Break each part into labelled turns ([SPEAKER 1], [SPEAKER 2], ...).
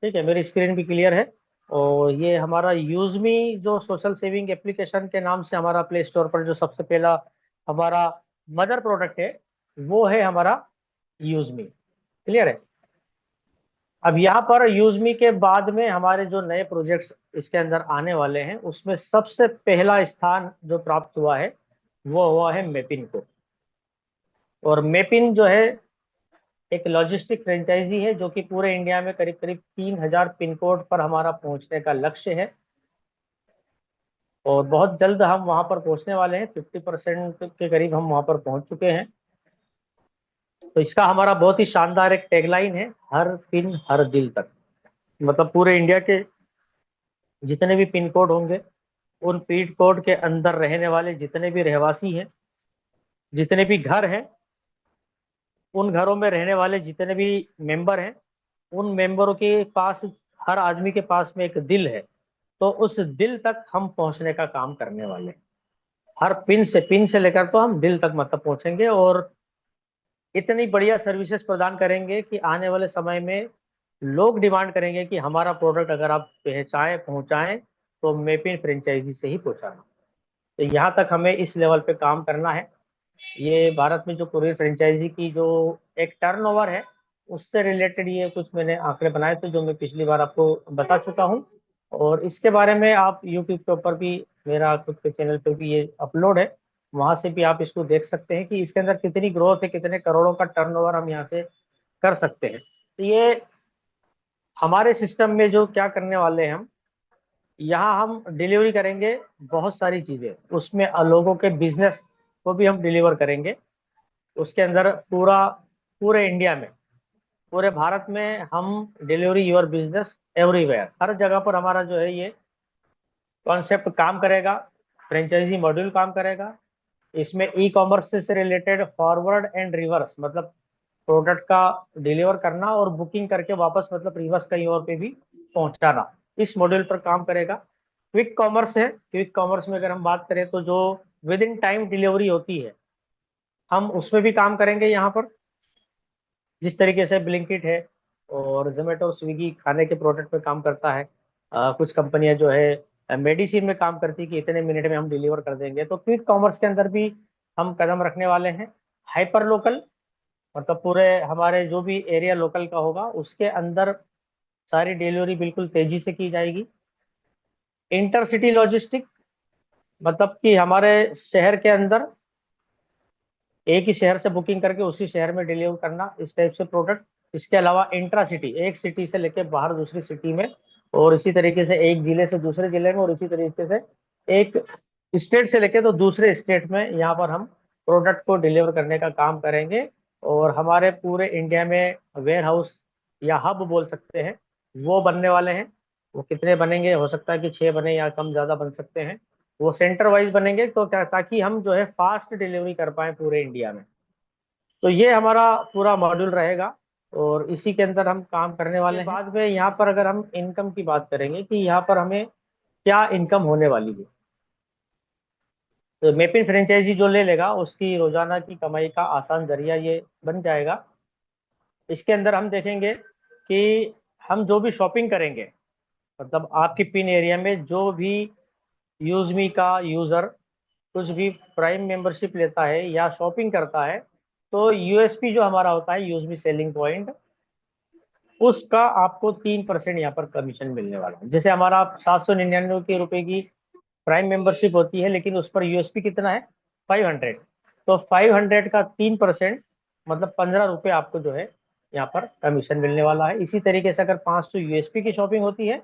[SPEAKER 1] ठीक है, मेरी स्क्रीन भी क्लियर है। और ये हमारा यूजमी जो सोशल सेविंग एप्लीकेशन के नाम से हमारा प्ले स्टोर पर जो सबसे पहला हमारा मदर प्रोडक्ट है, वो है हमारा यूजमी। क्लियर है। अब यहाँ पर यूजमी के बाद में हमारे जो नए प्रोजेक्ट्स इसके अंदर आने वाले हैं, उसमें सबसे पहला स्थान जो प्राप्त हुआ है वो हुआ है मेपिन को। और मेपिन जो है एक लॉजिस्टिक फ्रेंचाइजी है जो कि पूरे इंडिया में करीब करीब 3,000 पिन कोड पर हमारा पहुंचने का लक्ष्य है। और बहुत जल्द हम वहां पर पहुंचने वाले हैं, 50% के करीब हम वहां पर पहुंच चुके हैं। तो इसका हमारा बहुत ही शानदार एक टैगलाइन है, हर पिन हर दिल तक। मतलब पूरे इंडिया के जितने भी पिन कोड होंगे, उन पिन कोड के अंदर रहने वाले जितने भी रहवासी हैं, जितने भी घर हैं, उन घरों में रहने वाले जितने भी मेंबर हैं, उन मेंबरों के पास, हर आदमी के पास में एक दिल है। तो उस दिल तक हम पहुंचने का काम करने वाले हैं। हर पिन से लेकर तो हम दिल तक मतलब पहुंचेंगे। और इतनी बढ़िया सर्विसेज प्रदान करेंगे कि आने वाले समय में लोग डिमांड करेंगे कि हमारा प्रोडक्ट अगर आप पहुंचाएं पहुंचाएं तो मेपिन फ्रेंचाइजी से ही पहुंचाना। तो यहाँ तक हमें इस लेवल पे काम करना है। ये भारत में जो कुरियर फ्रेंचाइजी की जो एक टर्नओवर है, उससे रिलेटेड ये कुछ मैंने आंकड़े बनाए थे जो मैं पिछली बार आपको बता चुका हूँ। और इसके बारे में आप यूट्यूब के ऊपर भी, मेरा खुद के चैनल पे भी ये अपलोड है, वहां से भी आप इसको देख सकते हैं कि इसके अंदर कितनी ग्रोथ है, कितने करोड़ों का टर्नओवर हम यहाँ से कर सकते हैं। तो ये हमारे सिस्टम में जो क्या करने वाले हैं हम, यहाँ हम डिलीवरी करेंगे बहुत सारी चीजें, उसमें लोगों के बिजनेस को भी हम डिलीवर करेंगे। उसके अंदर पूरे इंडिया में, पूरे भारत में हम डिलीवरी योर बिजनेस एवरीवेयर, हर जगह पर हमारा जो है ये कॉन्सेप्ट काम करेगा। फ्रेंचाइजी मॉड्यूल काम करेगा। इसमें ई कॉमर्स से रिलेटेड फॉरवर्ड एंड रिवर्स, मतलब प्रोडक्ट का डिलीवर करना और बुकिंग करके वापस मतलब रिवर्स कहीं और पे भी पहुंचाना, इस मॉड्यूल पर काम करेगा। क्विक कॉमर्स है, क्विक कॉमर्स में अगर हम बात करें तो जो विद इन टाइम डिलीवरी होती है, हम उसमें भी काम करेंगे यहाँ पर। जिस तरीके से ब्लिंकिट है और जोमेटो स्विगी खाने के प्रोडक्ट पे काम करता है, कुछ कंपनियां जो है मेडिसिन में काम करती है कि इतने मिनट में हम डिलीवर कर देंगे, तो क्विक कॉमर्स के अंदर भी हम कदम रखने वाले हैं। हाइपर लोकल, मतलब पूरे हमारे जो भी एरिया लोकल का होगा उसके अंदर सारी डिलीवरी बिल्कुल तेजी से की जाएगी। इंटरसिटी लॉजिस्टिक, मतलब कि हमारे शहर के अंदर एक ही शहर से बुकिंग करके उसी शहर में डिलीवर करना, इस टाइप से प्रोडक्ट। इसके अलावा इंट्रा सिटी, एक सिटी से लेके बाहर दूसरी सिटी में, और इसी तरीके से एक जिले से दूसरे जिले में, और इसी तरीके से एक स्टेट से लेके तो दूसरे स्टेट में यहाँ पर हम प्रोडक्ट को डिलीवर करने का काम करेंगे। और हमारे पूरे इंडिया में वेयर हाउस या हब बोल सकते हैं, वो बनने वाले हैं। वो कितने बनेंगे, हो सकता है कि 6 बने या कम ज़्यादा बन सकते हैं। वो सेंटर वाइज बनेंगे तो क्या, ताकि हम जो है फास्ट डिलीवरी कर पाए पूरे इंडिया में। तो ये हमारा पूरा मॉड्यूल रहेगा और इसी के अंदर हम काम करने वाले हैं। बाद में यहाँ पर अगर हम इनकम की बात करेंगे कि यहाँ पर हमें क्या इनकम होने वाली है, तो मेपिन फ्रेंचाइजी जो ले लेगा उसकी रोजाना की कमाई का आसान जरिया ये बन जाएगा। इसके अंदर हम देखेंगे कि हम जो भी शॉपिंग करेंगे, मतलब आपकी पिन एरिया में जो भी यूजमी का यूजर कुछ भी प्राइम मेंबरशिप लेता है या शॉपिंग करता है, तो यूएसपी जो हमारा होता है, यूजमी सेलिंग पॉइंट, उसका आपको 3% यहाँ पर कमीशन मिलने वाला है। जैसे हमारा 799 रुपए की प्राइम मेंबरशिप होती है, लेकिन उस पर यूएसपी कितना है, 500। तो 500 का 3% मतलब 15 रुपये आपको जो है यहाँ पर कमीशन मिलने वाला है। इसी तरीके से अगर 500 यूएसपी की शॉपिंग होती है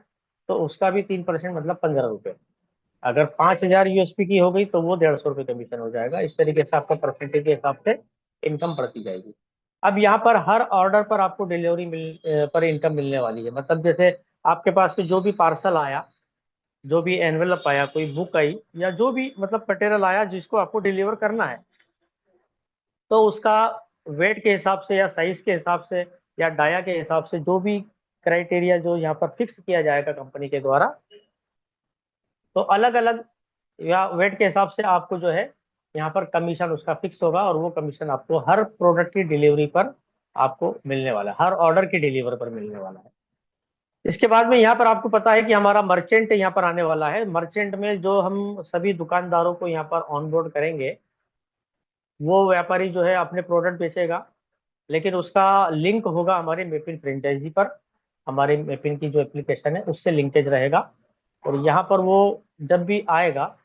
[SPEAKER 1] तो उसका भी 3% मतलब 15 रुपये। अगर 5,000 यूएसपी की हो गई तो वो 150 रुपये कमीशन हो जाएगा। इस तरीके से आपका परसेंटेज के हिसाब से इनकम बढ़ती जाएगी। अब यहाँ पर हर ऑर्डर पर आपको डिलीवरी पर इनकम मिलने वाली है। मतलब जैसे आपके पास में जो भी पार्सल आया, जो भी एनवेलप आया, कोई बुक आई, या जो भी मतलब मटेरियल आया जिसको आपको डिलीवर करना है, तो उसका वेट के हिसाब से या साइज के हिसाब से या डाया के हिसाब से जो भी क्राइटेरिया जो यहाँ पर फिक्स किया जाएगा कंपनी के द्वारा, तो अलग अलग या वेट के हिसाब से आपको जो है यहाँ पर कमीशन उसका फिक्स होगा। और वो कमीशन आपको हर प्रोडक्ट की डिलीवरी पर आपको मिलने वाला है, हर ऑर्डर की डिलीवर पर मिलने वाला है। इसके बाद में यहाँ पर आपको पता है कि हमारा मर्चेंट यहाँ पर आने वाला है। मर्चेंट में जो हम सभी दुकानदारों को यहाँ पर ऑनबोर्ड करेंगे, वो व्यापारी जो है अपने प्रोडक्ट बेचेगा, लेकिन उसका लिंक होगा हमारे मेपिन फ्रेंचाइजी पर। हमारे मेपिन की जो एप्लीकेशन है उससे लिंकेज रहेगा, और यहाँ पर वो जब भी आएगा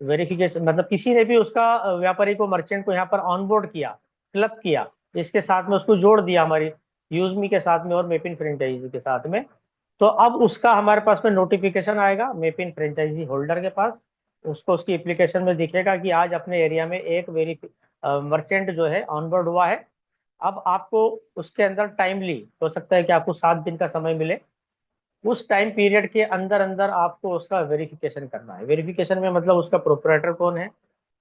[SPEAKER 1] वेरिफिकेशन, मतलब किसी ने भी उसका व्यापारी को, मर्चेंट को यहाँ पर ऑनबोर्ड किया, क्लब किया, इसके साथ में उसको जोड़ दिया हमारी यूजमी के साथ में और मेपिन फ्रेंचाइजी के साथ में, तो अब उसका हमारे पास में नोटिफिकेशन आएगा मेपिन फ्रेंचाइजी होल्डर के पास। उसको उसकी एप्लीकेशन में दिखेगा कि आज अपने एरिया में एक मर्चेंट जो है ऑनबोर्ड हुआ है। अब आपको उसके अंदर टाइमली, हो सकता है कि आपको 7 दिन का समय मिले, उस टाइम पीरियड के अंदर अंदर आपको उसका वेरिफिकेशन करना है। वेरिफिकेशन में मतलब उसका प्रोपराइटर कौन है,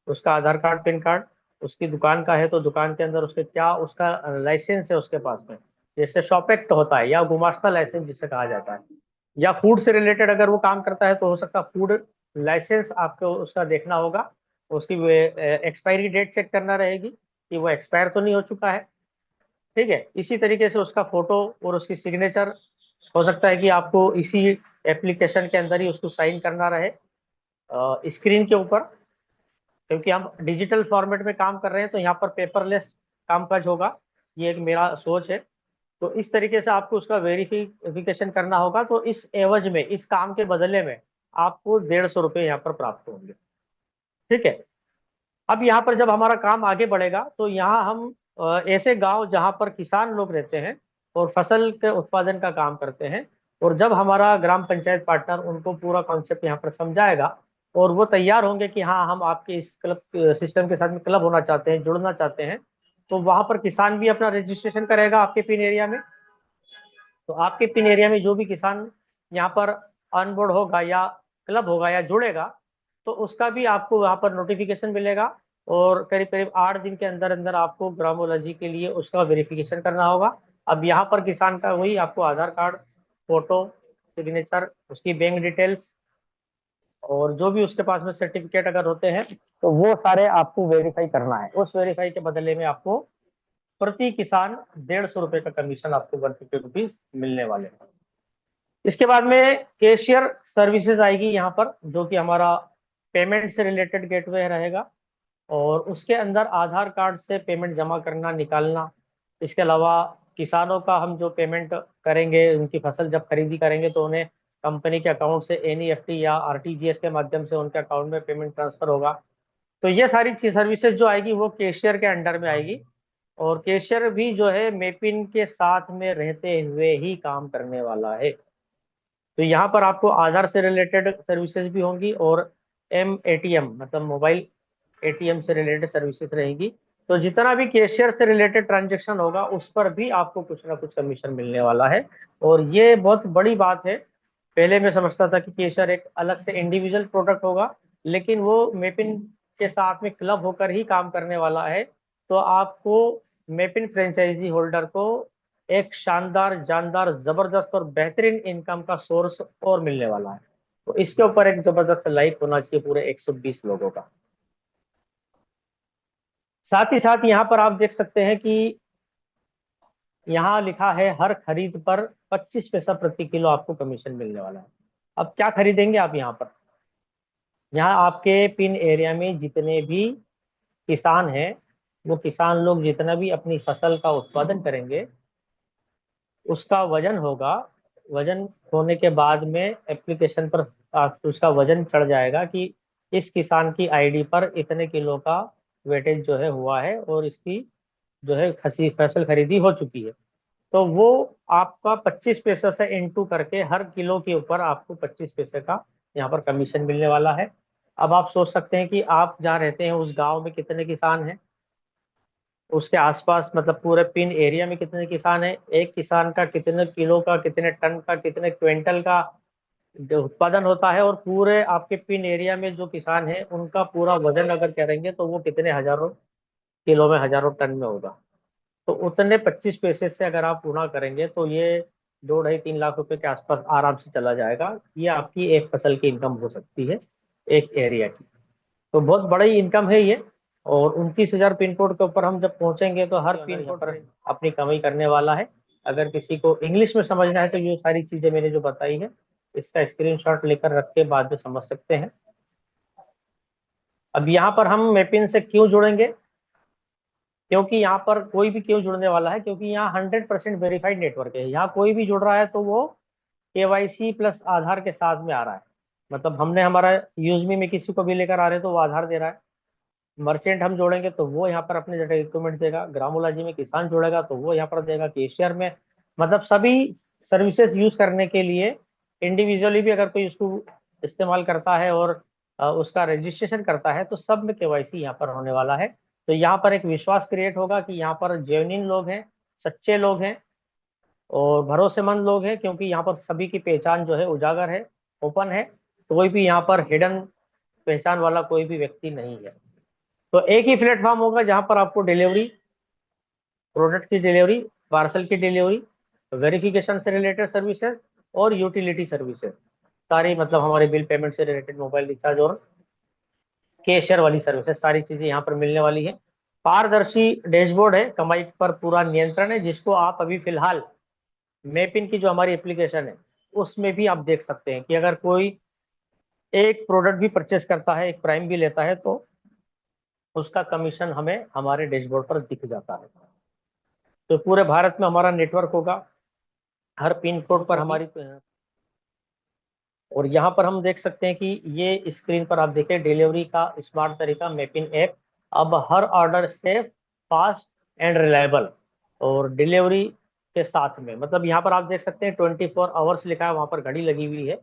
[SPEAKER 1] उसका आधार कार्ड, पैन कार्ड, उसकी दुकान का है तो दुकान के अंदर उसके क्या उसका लाइसेंस है उसके पास में, जैसे शॉप एक्ट होता है या गुमास्ता लाइसेंस जिसे कहा जाता है, या फूड से रिलेटेड अगर वो काम करता है तो हो सकता है फूड लाइसेंस आपको उसका देखना होगा। उसकी एक्सपायरी डेट चेक करना रहेगी कि वो एक्सपायर तो नहीं हो चुका है। ठीक है, इसी तरीके से उसका फोटो और उसकी सिग्नेचर, हो सकता है कि आपको इसी एप्लीकेशन के अंदर ही उसको साइन करना रहे स्क्रीन के ऊपर, क्योंकि हम डिजिटल फॉर्मेट में काम कर रहे हैं तो यहाँ पर पेपरलेस कामकाज होगा। ये एक मेरा सोच है। तो इस तरीके से आपको उसका वेरिफिकेशन करना होगा, तो इस एवज में, इस काम के बदले में आपको 150 रुपये यहाँ पर प्राप्त होंगे। ठीक है, अब यहाँ पर जब हमारा काम आगे बढ़ेगा तो यहाँ हम ऐसे गांव जहाँ पर किसान लोग रहते हैं और फसल के उत्पादन का काम करते हैं, और जब हमारा ग्राम पंचायत पार्टनर उनको पूरा कॉन्सेप्ट यहाँ पर समझाएगा और वो तैयार होंगे कि हाँ हम आपके इस क्लब सिस्टम के साथ में क्लब होना चाहते हैं, जुड़ना चाहते हैं, तो वहां पर किसान भी अपना रजिस्ट्रेशन करेगा आपके पिन एरिया में। तो आपके पिन एरिया में जो भी किसान यहाँ पर ऑनबोर्ड होगा या क्लब होगा या जुड़ेगा, तो उसका भी आपको वहाँ पर नोटिफिकेशन मिलेगा, और करीब करीब 8 दिन के अंदर अंदर आपको ग्रामोलॉजी के लिए उसका वेरिफिकेशन करना होगा। अब यहाँ पर किसान का वही आपको आधार कार्ड, फोटो, सिग्नेचर, उसकी बैंक डिटेल्स, और जो भी उसके पास में सर्टिफिकेट अगर होते हैं तो वो सारे आपको वेरीफाई करना है। उस वेरीफाई के बदले में आपको प्रति किसान 150 रुपये का कमीशन, आपको 150 रुपीज मिलने वाले हैं। इसके बाद में कैशियर सर्विसेज आएगी यहाँ पर, जो कि हमारा पेमेंट से रिलेटेड गेटवे रहेगा, और उसके अंदर आधार कार्ड से पेमेंट जमा करना, निकालना। इसके अलावा किसानों का हम जो पेमेंट करेंगे, उनकी फसल जब खरीदी करेंगे तो उन्हें कंपनी के अकाउंट से एनईएफटी या आरटीजीएस के माध्यम से उनके अकाउंट में पेमेंट ट्रांसफर होगा। तो ये सारी सर्विसेज जो आएगी वो कैशियर के अंडर में आएगी, और कैशियर भी जो है मेपिन के साथ में रहते हुए ही काम करने वाला है। तो यहाँ पर आपको आधार से रिलेटेड सर्विसेज भी होंगी, और एटीएम मतलब मोबाइल एटीएम से रिलेटेड सर्विसेज रहेगी। तो जितना भी कैशियर से रिलेटेड ट्रांजेक्शन होगा उस पर भी आपको कुछ ना कुछ कमीशन मिलने वाला है, और ये बहुत बड़ी बात है। पहले मैं समझता था कि कैशियर एक अलग से इंडिविजुअल प्रोडक्ट होगा, लेकिन वो मेपिन के साथ में क्लब होकर ही काम करने वाला है। तो आपको मेपिन फ्रेंचाइजी होल्डर को एक शानदार, जानदार, जबरदस्त और बेहतरीन इनकम का सोर्स और मिलने वाला है। तो इसके ऊपर एक जबरदस्त लाइक होना चाहिए पूरे 120 लोगों का। साथ ही साथ यहाँ पर आप देख सकते हैं कि यहाँ लिखा है हर खरीद पर 25 पैसा प्रति किलो आपको कमीशन मिलने वाला है। अब क्या खरीदेंगे आप यहाँ पर? यहाँ आपके पिन एरिया में जितने भी किसान हैं, वो किसान लोग जितना भी अपनी फसल का उत्पादन करेंगे, उसका वजन होगा। वजन होने के बाद में एप्लीकेशन पर उसका वजन चढ़ जाएगा कि इस किसान की आईडी पर इतने किलो का वेटेज जो है हुआ है, और इसकी जो है फसल खरीदी हो चुकी है। तो वो आपका 25 पैसे से इंटू करके हर किलो के ऊपर आपको 25 पैसे का यहाँ पर कमीशन मिलने वाला है। अब आप सोच सकते हैं कि आप जहाँ रहते हैं उस गांव में कितने किसान हैं, उसके आसपास मतलब पूरे पिन एरिया में कितने किसान हैं, एक किसान का कितने किलो का, कितने टन का, कितने क्विंटल का जो उत्पादन होता है, और पूरे आपके पिन एरिया में जो किसान है उनका पूरा वजन अगर करेंगे तो वो कितने हजारों किलो में, हजारों टन में होगा। तो उतने 25 पैसे से अगर आप गुणा करेंगे तो ये 2 ढाई 3 लाख रुपए के आसपास आराम से चला जाएगा। ये आपकी एक फसल की इनकम हो सकती है, एक एरिया की। तो बहुत बड़ी इनकम है ये। और 29,000 पिन कोड के ऊपर हम जब पहुंचेंगे तो हर पिन कोड पर अपनी कमाई करने वाला है। अगर किसी को इंग्लिश में समझना है तो ये सारी चीजें मैंने जो बताई है इसका स्क्रीनशॉट लेकर रख के बाद में समझ सकते हैं। अब यहाँ पर हम मेपिन से क्यों जुड़ेंगे, क्योंकि यहाँ पर कोई भी क्यों जुड़ने वाला है, क्योंकि यहाँ 100% वेरीफाइड नेटवर्क है। यहाँ कोई भी जुड़ रहा है तो वो केवाईसी प्लस आधार के साथ में आ रहा है। मतलब हमने हमारा यूजमी में किसी को भी लेकर आ रहे हैं तो वो आधार दे रहा है। मर्चेंट हम जोड़ेंगे तो वो यहाँ पर अपने डाटा डॉक्यूमेंट देगा। ग्रामोलॉजी में किसान जोड़ेगा तो वो यहाँ पर देगा। केशियर में मतलब सभी सर्विसेज यूज करने के लिए इंडिविजुअली भी अगर कोई उसको इस्तेमाल करता है और उसका रजिस्ट्रेशन करता है तो सब में केवाईसी यहाँ पर होने वाला है। तो यहाँ पर एक विश्वास क्रिएट होगा कि यहाँ पर जेन्युइन लोग हैं, सच्चे लोग हैं और भरोसेमंद लोग हैं, क्योंकि यहाँ पर सभी की पहचान जो है उजागर है, ओपन है। कोई भी यहाँ पर हिडन पहचान वाला कोई भी व्यक्ति नहीं है। तो एक ही प्लेटफॉर्म होगा जहां पर आपको डिलीवरी, प्रोडक्ट की डिलीवरी, पार्सल की डिलीवरी, वेरिफिकेशन से रिलेटेड सर्विसेज और यूटिलिटी सर्विसेज सारी, मतलब हमारे बिल पेमेंट से रिलेटेड, मोबाइल रिचार्ज और कैशियर वाली सर्विसेज, सारी चीजें यहाँ पर मिलने वाली है। पारदर्शी डैशबोर्ड है, कमाई पर पूरा नियंत्रण है, जिसको आप अभी फिलहाल मेपिन की जो हमारी एप्लीकेशन है उसमें भी आप देख सकते हैं कि अगर कोई एक प्रोडक्ट भी परचेस करता है, एक प्राइम भी लेता है तो उसका कमीशन हमें हमारे डैशबोर्ड पर दिख जाता है। तो पूरे भारत में हमारा नेटवर्क होगा, हर पिन कोड पर हमारी, और यहाँ पर हम देख सकते हैं कि ये स्क्रीन पर आप देखें डिलीवरी का स्मार्ट तरीका, मेपिन ऐप अब हर ऑर्डर से फास्ट एंड रिलायबल और डिलीवरी के साथ में, मतलब यहाँ पर आप देख सकते हैं 24 आवर्स लिखा है, वहाँ पर घड़ी लगी हुई है।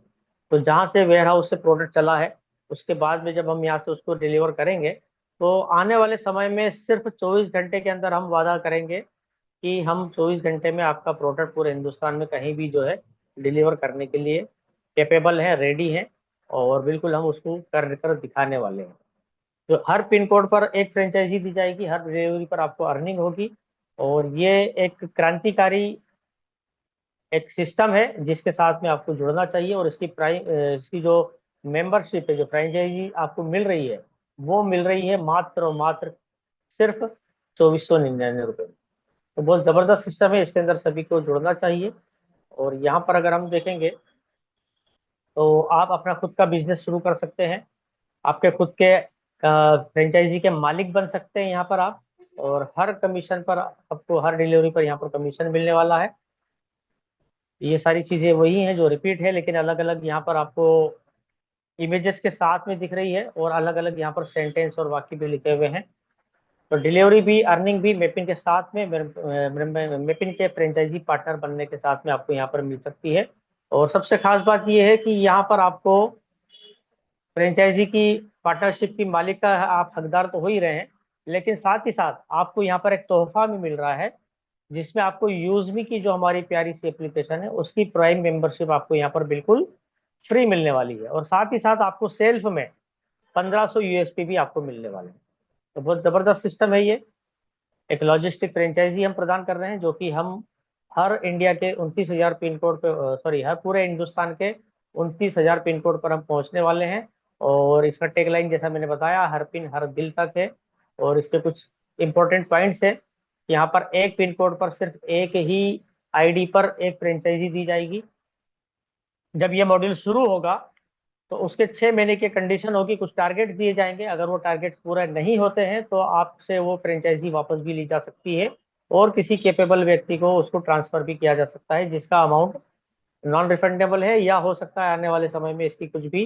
[SPEAKER 1] तो जहाँ से वेयर हाउस से प्रोडक्ट चला है उसके बाद में जब हम यहाँ से उसको डिलीवर करेंगे तो आने वाले समय में सिर्फ 24 घंटे के अंदर हम वादा करेंगे कि हम 24 घंटे में आपका प्रोडक्ट पूरे हिंदुस्तान में कहीं भी जो है डिलीवर करने के लिए कैपेबल है, रेडी है, और बिल्कुल हम उसको कर कर दिखाने वाले हैं। तो हर पिन कोड पर एक फ्रेंचाइजी दी जाएगी, हर डिलीवरी पर आपको अर्निंग होगी, और ये एक क्रांतिकारी एक सिस्टम है जिसके साथ में आपको जुड़ना चाहिए। और इसकी जो मेंबरशिप है, जो फ्रेंचाइजी आपको मिल रही है, वो मिल रही है मात्र और मात्र सिर्फ 2499 रुपये। तो बहुत ज़बरदस्त सिस्टम है, इसके अंदर सभी को जुड़ना चाहिए। और यहाँ पर अगर हम देखेंगे तो आप अपना खुद का बिजनेस शुरू कर सकते हैं, आपके खुद के फ्रेंचाइजी के मालिक बन सकते हैं यहाँ पर आप, और हर कमीशन पर आपको, हर डिलीवरी पर यहाँ पर कमीशन मिलने वाला है। ये सारी चीज़ें वही हैं जो रिपीट है, लेकिन अलग अलग यहाँ पर आपको इमेजेस के साथ में दिख रही है और अलग अलग यहाँ पर सेंटेंस और वाक्य भी लिखे हुए हैं। तो डिलीवरी भी, अर्निंग भी मेपिन के साथ में, मेपिन के फ्रेंचाइजी पार्टनर बनने के साथ में आपको यहाँ पर मिल सकती है। और सबसे खास बात यह है कि यहाँ पर आपको फ्रेंचाइजी की पार्टनरशिप की मालिक का आप हकदार तो हो ही रहे हैं, लेकिन साथ ही साथ आपको यहाँ पर एक तोहफा भी मिल रहा है, जिसमें आपको यूजमी की जो हमारी प्यारी सी एप्लीकेशन है उसकी प्राइम मेंबरशिप आपको यहाँ पर बिल्कुल फ्री मिलने वाली है। और साथ ही साथ आपको सेल्फ में 1500 यूएसपी भी आपको मिलने वाले हैं। तो बहुत जबरदस्त सिस्टम है ये। एक लॉजिस्टिक फ्रेंचाइजी हम प्रदान कर रहे हैं जो कि हम हर इंडिया के 29,000 पिन कोड पे, सॉरी, हर पूरे हिंदुस्तान के 29,000 पिन कोड पर हम पहुंचने वाले हैं। और इसका टैगलाइन जैसा मैंने बताया, हर पिन हर दिल तक है। और इसके कुछ इंपॉर्टेंट पॉइंट्स है, यहाँ पर एक पिन कोड पर सिर्फ एक ही आईडी पर एक फ्रेंचाइजी दी जाएगी। जब ये मॉड्यूल शुरू होगा तो उसके 6 महीने की कंडीशन होगी, कुछ टारगेट दिए जाएंगे, अगर वो टारगेट पूरा नहीं होते हैं तो आपसे वो फ्रेंचाइजी वापस भी ली जा सकती है और किसी कैपेबल व्यक्ति को उसको ट्रांसफर भी किया जा सकता है, जिसका अमाउंट नॉन रिफंडेबल है, या हो सकता है आने वाले समय में इसकी कुछ भी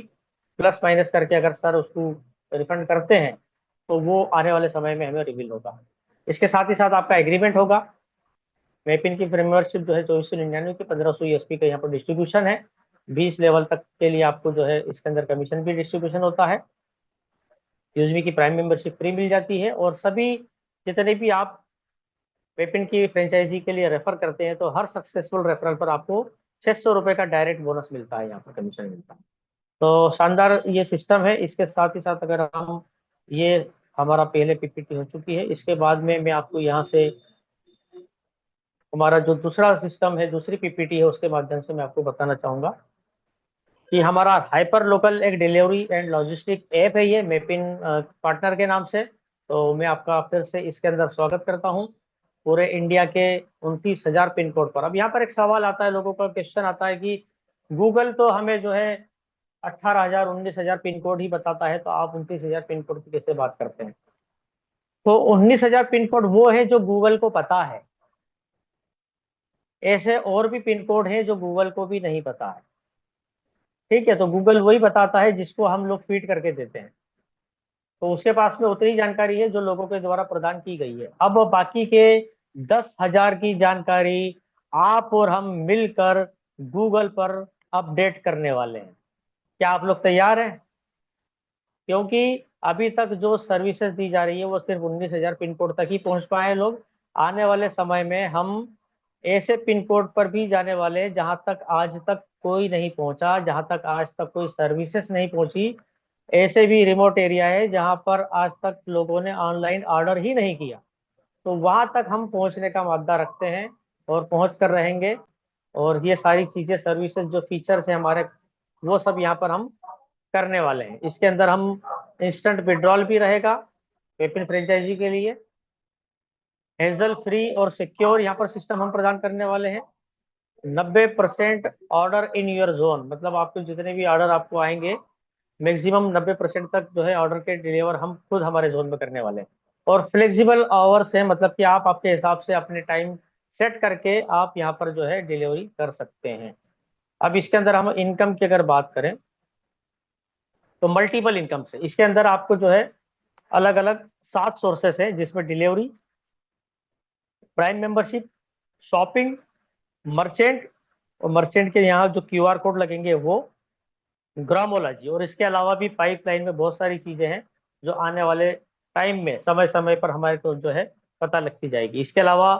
[SPEAKER 1] प्लस माइनस करके अगर सर उसको रिफंड करते हैं तो वो आने वाले समय में हमें रिवील होगा। इसके साथ ही साथ आपका एग्रीमेंट होगा। मेपिन की मेंबरशिप जो है 2499 की, 1500 ईएसपी का यहाँ पर डिस्ट्रीब्यूशन है। 20 लेवल तक के लिए आपको जो है इसके अंदर कमीशन भी डिस्ट्रीब्यूशन होता है। यूजमी की प्राइम मेंबरशिप फ्री मिल जाती है, और सभी जितने भी आप वेपिन की फ्रेंचाइजी के लिए रेफर करते हैं तो हर सक्सेसफुल रेफरल पर आपको 600 रुपये का डायरेक्ट बोनस मिलता है, यहाँ पर कमीशन मिलता है। तो शानदार ये सिस्टम है। इसके साथ ही साथ अगर हम, ये हमारा पहले पीपीटी हो चुकी है, इसके बाद में मैं आपको यहाँ से हमारा जो दूसरा सिस्टम है, दूसरी पीपीटी है, उसके माध्यम से मैं आपको बताना चाहूँगा कि हमारा हाइपर लोकल एक डिलीवरी एंड लॉजिस्टिक ऐप है, ये मेपिन पार्टनर के नाम से। तो मैं आपका फिर से इसके अंदर स्वागत करता हूँ। पूरे इंडिया के 29,000 पिन कोड पर। अब यहाँ पर एक सवाल आता है, लोगों का क्वेश्चन आता है कि गूगल तो हमें जो है 18,000 19,000 पिन कोड ही बताता है, तो आप 29,000 पिन कोड की कैसे बात करते हैं? तो 19,000 पिन कोड वो है जो गूगल को पता है। ऐसे और भी पिन कोड है जो गूगल को भी नहीं पता है। ठीक है, तो गूगल वही बताता है जिसको हम लोग फीड करके देते हैं। तो उसके पास में उतनी जानकारी है जो लोगों के द्वारा प्रदान की गई है। अब बाकी के 10,000 की जानकारी आप और हम मिलकर गूगल पर अपडेट करने वाले हैं। क्या आप लोग तैयार हैं? क्योंकि अभी तक जो सर्विसेज दी जा रही है वो सिर्फ 19,000 पिन कोड तक ही पहुंच पाए हैं लोग। आने वाले समय में हम ऐसे पिन कोड पर भी जाने वाले हैं जहां तक आज तक कोई नहीं पहुंचा, जहां तक आज तक कोई सर्विसेज नहीं पहुंची। ऐसे भी रिमोट एरिया है जहां पर आज तक लोगों ने ऑनलाइन ऑर्डर ही नहीं किया। तो वहां तक हम पहुंचने का वादा रखते हैं और पहुंच कर रहेंगे। और ये सारी चीजें, सर्विसेज, जो फीचर्स हैं हमारे, वो सब यहाँ पर हम करने वाले हैं। इसके अंदर हम इंस्टेंट विड्रॉल भी रहेगा वेपिन फ्रेंचाइजी के लिए। हेजल फ्री और सिक्योर यहाँ पर सिस्टम हम प्रदान करने वाले हैं। 90% ऑर्डर इन योर जोन, मतलब आपके जितने भी ऑर्डर आपको आएंगे मैक्सिमम 90% तक जो है ऑर्डर के डिलीवर हम खुद हमारे जोन में करने वाले हैं। और फ्लेक्सिबल आवर्स है, मतलब कि आप आपके हिसाब से अपने टाइम सेट करके आप यहाँ पर जो है डिलीवरी कर सकते हैं। अब इसके अंदर हम इनकम की अगर बात करें तो मल्टीपल इनकम से इसके अंदर आपको जो है अलग अलग 7 सोर्सेस है, जिसमें delivery, prime membership, shopping, merchant, और मर्चेंट के यहाँ जो क्यूआर कोड लगेंगे वो, ग्रामोलॉजी। और इसके अलावा भी पाइपलाइन में बहुत सारी चीजें हैं जो आने वाले टाइम में समय समय पर हमारे को जो है पता लगती जाएगी। इसके अलावा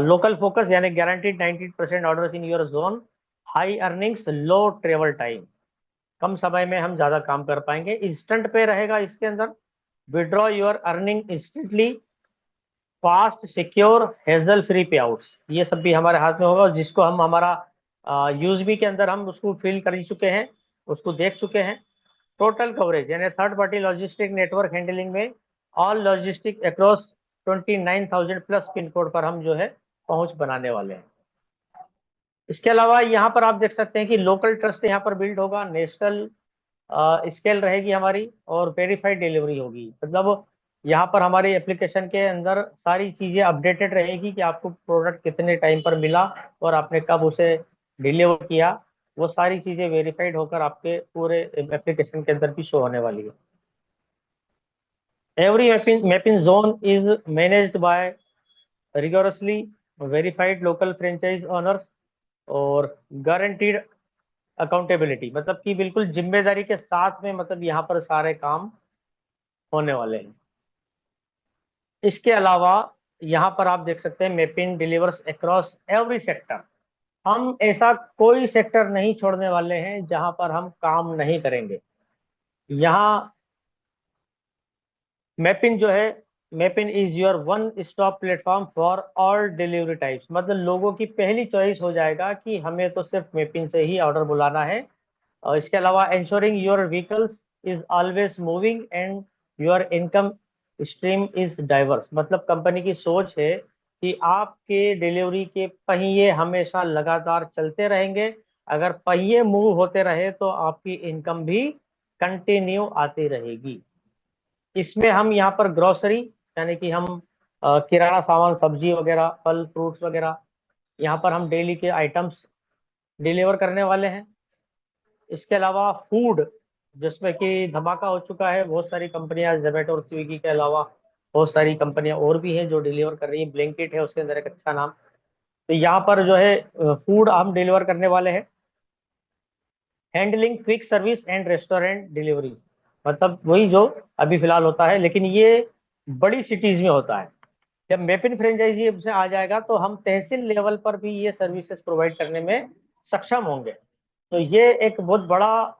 [SPEAKER 1] लोकल फोकस, यानी guaranteed 90% orders in your zone, high earnings, low travel time, कम समय में हम ज्यादा काम कर पाएंगे। इंस्टेंट पे रहेगा इसके अंदर, withdraw your earning instantly, fast, secure, hazel free पे आउट्स, ये सब भी हमारे हाथ में होगा, जिसको हम हमारा यूजबी के अंदर हम उसको फिल कर चुके हैं, उसको देख चुके हैं। टोटल कवरेज यानी third party logistic network handling में all logistic across 29,000 plus pin code पर हम जो है पहुंच बनाने वाले हैं। इसके अलावा यहाँ पर आप देख सकते हैं कि लोकल ट्रस्ट यहाँ पर बिल्ड होगा, नेशनल स्केल रहेगी हमारी, और वेरीफाइड डिलीवरी होगी। मतलब यहाँ पर हमारी एप्लीकेशन के अंदर सारी चीज़ें अपडेटेड रहेगी कि आपको प्रोडक्ट कितने टाइम पर मिला और आपने कब उसे डिलीवर किया। वो सारी चीज़ें वेरीफाइड होकर आपके पूरे एप्लीकेशन के अंदर भी शो होने वाली है। Every mapping zone is managed by rigorously verified local franchise owners और गारंटीड अकाउंटेबिलिटी, मतलब कि बिल्कुल जिम्मेदारी के साथ में, मतलब यहाँ पर सारे काम होने वाले हैं। इसके अलावा यहाँ पर आप देख सकते हैं मेपिन डिलीवर्स अक्रॉस एवरी सेक्टर। हम ऐसा कोई सेक्टर नहीं छोड़ने वाले हैं जहां पर हम काम नहीं करेंगे। यहाँ मेपिन जो है, Mapin is your one stop platform for all delivery types, मतलब लोगों की पहली चॉइस हो जाएगा कि हमें तो सिर्फ मेपिन से ही ऑर्डर बुलाना है। और इसके अलावा ensuring your vehicles is always moving and your income stream is diverse, मतलब कंपनी की सोच है कि आपके डिलीवरी के पहिए हमेशा लगातार चलते रहेंगे। अगर पहिए मूव होते रहे तो आपकी इनकम भी कंटिन्यू आती रहेगी। इसमें हम यहाँ पर ग्रोसरी, यानी कि हम किराना सामान, सब्जी वगैरह, फल फ्रूट्स वगैरह, यहाँ पर हम डेली के आइटम्स डिलीवर करने वाले हैं। इसके अलावा फूड, जिसमें कि धमाका हो चुका है, बहुत सारी कंपनियां जोमेटो और स्विगी के अलावा बहुत सारी कंपनियां और भी हैं जो डिलीवर कर रही हैं। ब्लिंकिट है उसके अंदर एक अच्छा नाम। तो यहाँ पर जो है फूड हम डिलीवर करने वाले हैं। Handling quick service and restaurant delivery, मतलब वही जो अभी फिलहाल होता है, लेकिन ये बड़ी सिटीज में होता है। जब मेपिन फ्रेंचाइजी से आ जाएगा तो हम तहसील लेवल पर भी ये सर्विसेज प्रोवाइड करने में सक्षम होंगे। तो ये एक बहुत बड़ा,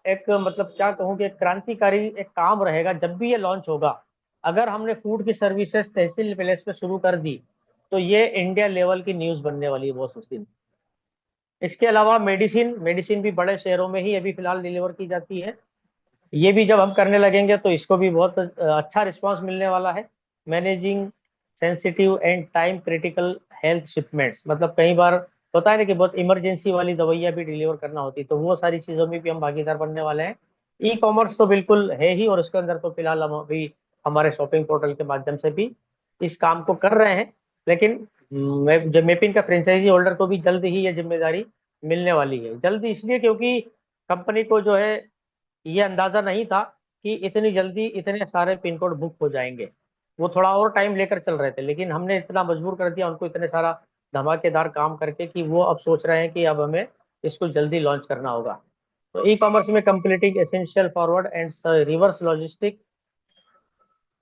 [SPEAKER 1] एक मतलब क्या कहूँ कि एक क्रांतिकारी एक काम रहेगा जब भी ये लॉन्च होगा। अगर हमने फूड की सर्विसेज तहसील प्लेस पे शुरू कर दी तो ये इंडिया लेवल की न्यूज़ बनने वाली है बहुत उस दिन। इसके अलावा मेडिसिन, मेडिसिन भी बड़े शहरों में ही अभी फिलहाल डिलीवर की जाती है। ये भी जब हम करने लगेंगे तो इसको भी बहुत अच्छा रिस्पांस मिलने वाला है। Managing sensitive and time critical health shipments, मतलब कई बार होता है ना कि बहुत इमरजेंसी वाली दवाइयाँ भी डिलीवर करना होती है, तो वो सारी चीज़ों में भी हम भागीदार बनने वाले हैं। ई कॉमर्स तो बिल्कुल है ही, और उसके अंदर तो फिलहाल हम अभी हमारे शॉपिंग पोर्टल के माध्यम से भी इस काम को कर रहे हैं। लेकिन जो मेपिन का फ्रेंचाइजी होल्डर को भी जल्द ही ये जिम्मेदारी मिलने वाली है। जल्द इसलिए क्योंकि कंपनी को जो है ये अंदाजा नहीं था कि इतनी जल्दी इतने सारे पिन कोड बुक हो जाएंगे। वो थोड़ा और टाइम लेकर चल रहे थे, लेकिन हमने इतना मजबूर कर दिया उनको इतने सारा धमाकेदार काम करके कि वो अब सोच रहे हैं कि अब हमें इसको जल्दी लॉन्च करना होगा। तो ई कॉमर्स में completing essential forward and reverse logistic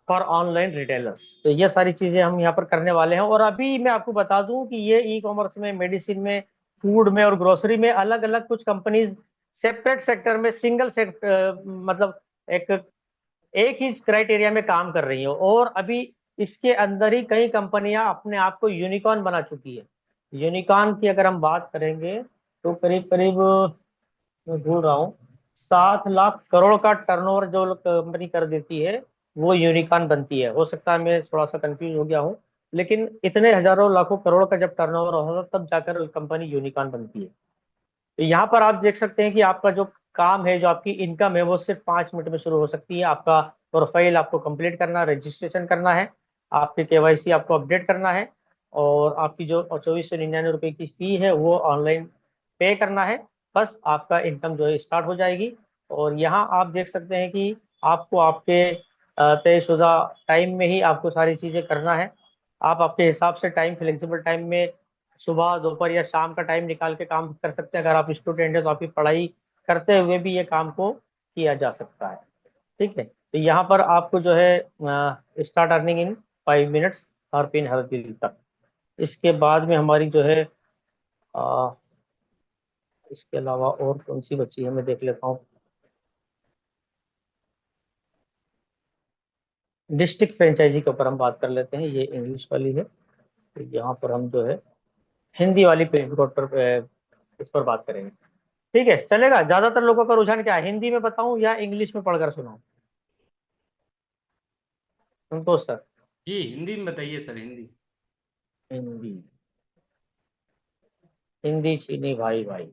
[SPEAKER 1] for online retailers, तो ये सारी चीजें हम यहाँ पर करने वाले हैं। और अभी मैं आपको बता दूं कि ये ई कॉमर्स में, मेडिसिन में, फूड में और ग्रोसरी में अलग अलग कुछ कंपनीज सेपरेट सेक्टर में सिंगल सेक्टर, मतलब एक एक ही क्राइटेरिया में काम कर रही है। और अभी इसके अंदर ही कई कंपनियां अपने आप को यूनिकॉर्न बना चुकी है। यूनिकॉर्न की अगर हम बात करेंगे तो करीब करीब, मैं भूल रहा हूँ, 7 लाख करोड़ का टर्नओवर जो कंपनी कर देती है वो यूनिकॉर्न बनती है। हो सकता है मैं थोड़ा सा कंफ्यूज हो गया हूँ, लेकिन इतने हजारों लाखों करोड़ का जब टर्नओवर होता तब जाकर कंपनी यूनिकॉर्न बनती है। तो यहाँ पर आप देख सकते हैं कि आपका जो काम है, जो आपकी इनकम है, वो सिर्फ 5 मिनट में शुरू हो सकती है। आपका प्रोफाइल आपको कंप्लीट करना, रजिस्ट्रेशन करना है, आपके केवाईसी आपको अपडेट करना है, और आपकी जो 2499 रुपये की फी है वो ऑनलाइन पे करना है। बस आपका इनकम जो है स्टार्ट हो जाएगी। और यहाँ आप देख सकते हैं कि आपको आपके तयशुदा टाइम में ही आपको सारी चीज़ें करना है। आप आपके हिसाब से टाइम, फ्लेक्सिबल टाइम में सुबह, दोपहर या शाम का टाइम निकाल के काम कर सकते हैं। अगर आप स्टूडेंट हैं तो आपकी पढ़ाई करते हुए भी ये काम को किया जा सकता है। ठीक है, तो यहाँ पर आपको जो है स्टार्ट अर्निंग इन 5 मिनट्स, हर पिन हर दिल तक। इसके बाद में हमारी जो है अ, इसके अलावा और कौन सी बची है, मैं देख लेता हूँ। डिस्ट्रिक्ट फ्रेंचाइजी के ऊपर हम बात कर लेते हैं, ये इंग्लिश वाली है। तो यहाँ पर हम जो है हिंदी वाली पिन कोड पर इस पर बात करेंगे। ठीक है, चलेगा। ज्यादातर लोगों का रुझान क्या है, हिंदी में बताऊं या इंग्लिश में पढ़कर सुनाऊं? संतोष सर।
[SPEAKER 2] जी हिंदी में बताइए सर, हिंदी।
[SPEAKER 1] हिंदी, हिंदी चीनी भाई भाई।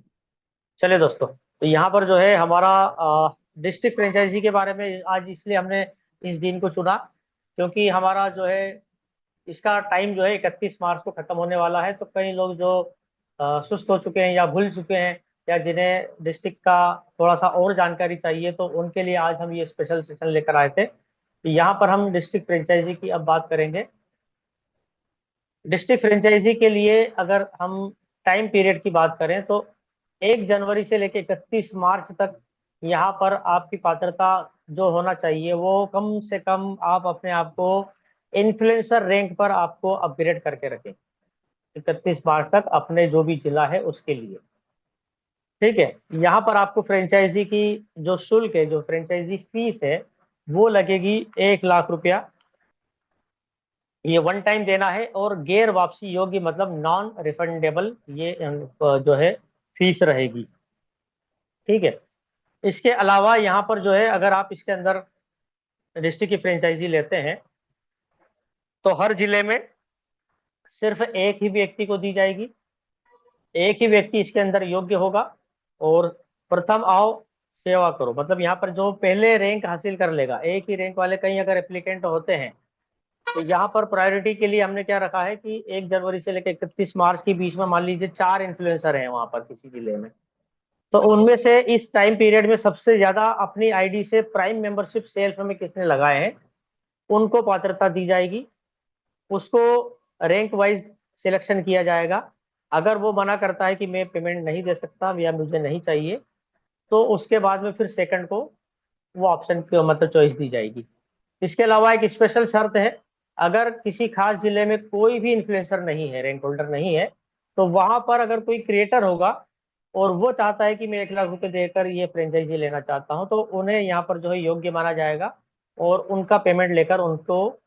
[SPEAKER 1] चलिए दोस्तों, तो यहाँ पर जो है हमारा डिस्ट्रिक्ट फ्रेंचाइजी के बारे में आज इसलिए हमने इस दिन को चुना, क्योंकि हमारा जो है इसका टाइम जो है 31 मार्च को खत्म होने वाला है। तो कई लोग जो सुस्त हो चुके हैं या भूल चुके हैं, या जिन्हें डिस्ट्रिक्ट का थोड़ा सा और जानकारी चाहिए, तो उनके लिए आज हम ये स्पेशल सेशन लेकर आए थे। तो यहाँ पर हम डिस्ट्रिक्ट फ्रेंचाइजी की अब बात करेंगे। डिस्ट्रिक्ट फ्रेंचाइजी के लिए अगर हम टाइम पीरियड की बात करें तो 1 जनवरी से लेकर 31 मार्च तक यहाँ पर आपकी पात्रता जो होना चाहिए वो कम से कम आप अपने आप को इन्फ्लुएंसर रैंक पर आपको अपग्रेड करके रखें 31 मार्च तक, अपने जो भी जिला है उसके लिए। ठीक है, यहाँ पर आपको फ्रेंचाइजी की जो शुल्क है, जो फ्रेंचाइजी फीस है, वो लगेगी 1 लाख रुपया। ये वन टाइम देना है और गैर वापसी योग्य, मतलब नॉन रिफंडेबल ये जो है फीस रहेगी। ठीक है, इसके अलावा यहाँ पर जो है अगर आप इसके अंदर डिस्ट्रिक्ट की फ्रेंचाइजी लेते हैं तो हर जिले में सिर्फ एक ही व्यक्ति को दी जाएगी। एक ही व्यक्ति इसके अंदर योग्य होगा, और प्रथम आओ सेवा करो, मतलब यहाँ पर जो पहले रैंक हासिल कर लेगा, एक ही रैंक वाले कहीं अगर एप्लीकेंट होते हैं, तो यहाँ पर प्रायोरिटी के लिए हमने क्या रखा है कि 1 जनवरी से लेकर 31 मार्च के बीच में मान लीजिए 4 इन्फ्लुएंसर हैं वहां पर किसी जिले में, तो उनमें से इस टाइम पीरियड में सबसे ज्यादा अपनी आईडी से प्राइम मेंबरशिप सेल्फ में किसने लगाए हैं उनको पात्रता दी जाएगी। उसको रैंक वाइज सिलेक्शन किया जाएगा। अगर वो मना करता है कि मैं पेमेंट नहीं दे सकता या मुझे नहीं चाहिए, तो उसके बाद में फिर सेकंड को वो ऑप्शन मतलब चॉइस दी जाएगी। इसके अलावा एक स्पेशल शर्त है, अगर किसी खास जिले में कोई भी इन्फ्लुएंसर नहीं है, रैंक होल्डर नहीं है, तो वहां पर अगर कोई क्रिएटर होगा और वो चाहता है कि मैं 1 लाख रुपए देकर ये फ्रेंचाइजी लेना चाहता हूं, तो उन्हें यहाँ पर जो है योग्य माना जाएगा और उनका पेमेंट लेकर उनको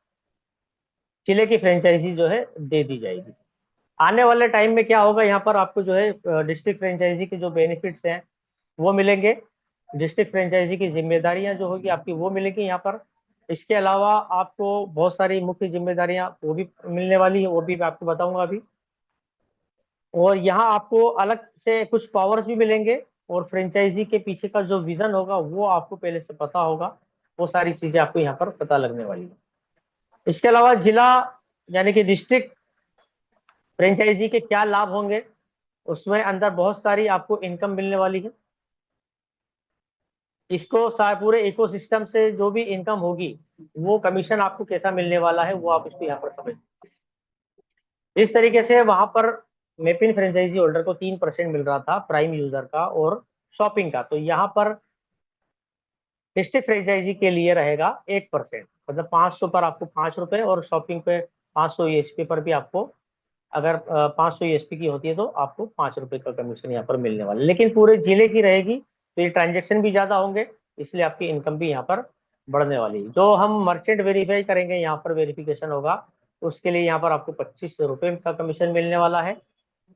[SPEAKER 1] जिले की फ्रेंचाइजी जो है दे दी जाएगी। आने वाले टाइम में क्या होगा, यहाँ पर आपको जो है डिस्ट्रिक्ट फ्रेंचाइजी के जो बेनिफिट्स हैं वो मिलेंगे। डिस्ट्रिक्ट फ्रेंचाइजी की जिम्मेदारियां जो होगी आपकी वो मिलेगी यहाँ पर। इसके अलावा आपको बहुत सारी मुख्य जिम्मेदारियां वो भी मिलने वाली है, वो भी मैं आपको बताऊंगा अभी। और यहाँ आपको अलग से कुछ पावर्स भी मिलेंगे, और फ्रेंचाइजी के पीछे का जो विजन होगा वो आपको पहले से पता होगा। वो सारी चीजें आपको यहाँ पर पता लगने वाली है। इसके अलावा जिला यानी कि डिस्ट्रिक्ट फ्रेंचाइजी के क्या लाभ होंगे, उसमें अंदर बहुत सारी आपको इनकम मिलने वाली है। इसको पूरे इकोसिस्टम से जो भी इनकम होगी, वो कमीशन आपको कैसा मिलने वाला है वो आप इसको यहाँ पर समझ। इस तरीके से वहां पर मेपिन फ्रेंचाइजी होल्डर को 3% मिल रहा था प्राइम यूजर का और शॉपिंग का, तो यहाँ पर डिस्ट्रिक्ट फ्रेंचाइजी के लिए रहेगा 1%, मतलब 500 पर आपको 5 रुपए, और शॉपिंग पे 500 ईएसपी पर भी आपको, अगर 500 ईएसपी की होती है तो आपको 5 रुपए का कमीशन यहाँ पर मिलने वाला है। लेकिन पूरे जिले की रहेगी तो ये ट्रांजेक्शन भी ज्यादा होंगे, इसलिए आपकी इनकम भी यहाँ पर बढ़ने वाली है। जो हम मर्चेंट वेरीफाई करेंगे, यहाँ पर वेरिफिकेशन होगा, उसके लिए यहाँ पर आपको 25 रुपए का कमीशन मिलने वाला है।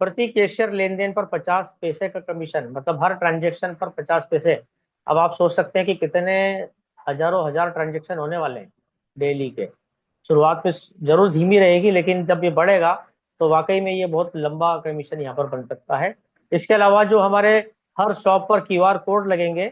[SPEAKER 1] प्रति कैशियर लेन देन पर 50 पैसे का कमीशन, मतलब हर ट्रांजेक्शन पर 50 पैसे। अब आप सोच सकते हैं कि कितने हजारों हजार ट्रांजेक्शन होने वाले हैं डेली के। शुरुआत में जरूर धीमी रहेगी, लेकिन जब ये बढ़ेगा तो वाकई में ये बहुत लंबा कमीशन यहाँ पर बन सकता है। इसके अलावा जो हमारे हर शॉप पर क्यूआर कोड लगेंगे,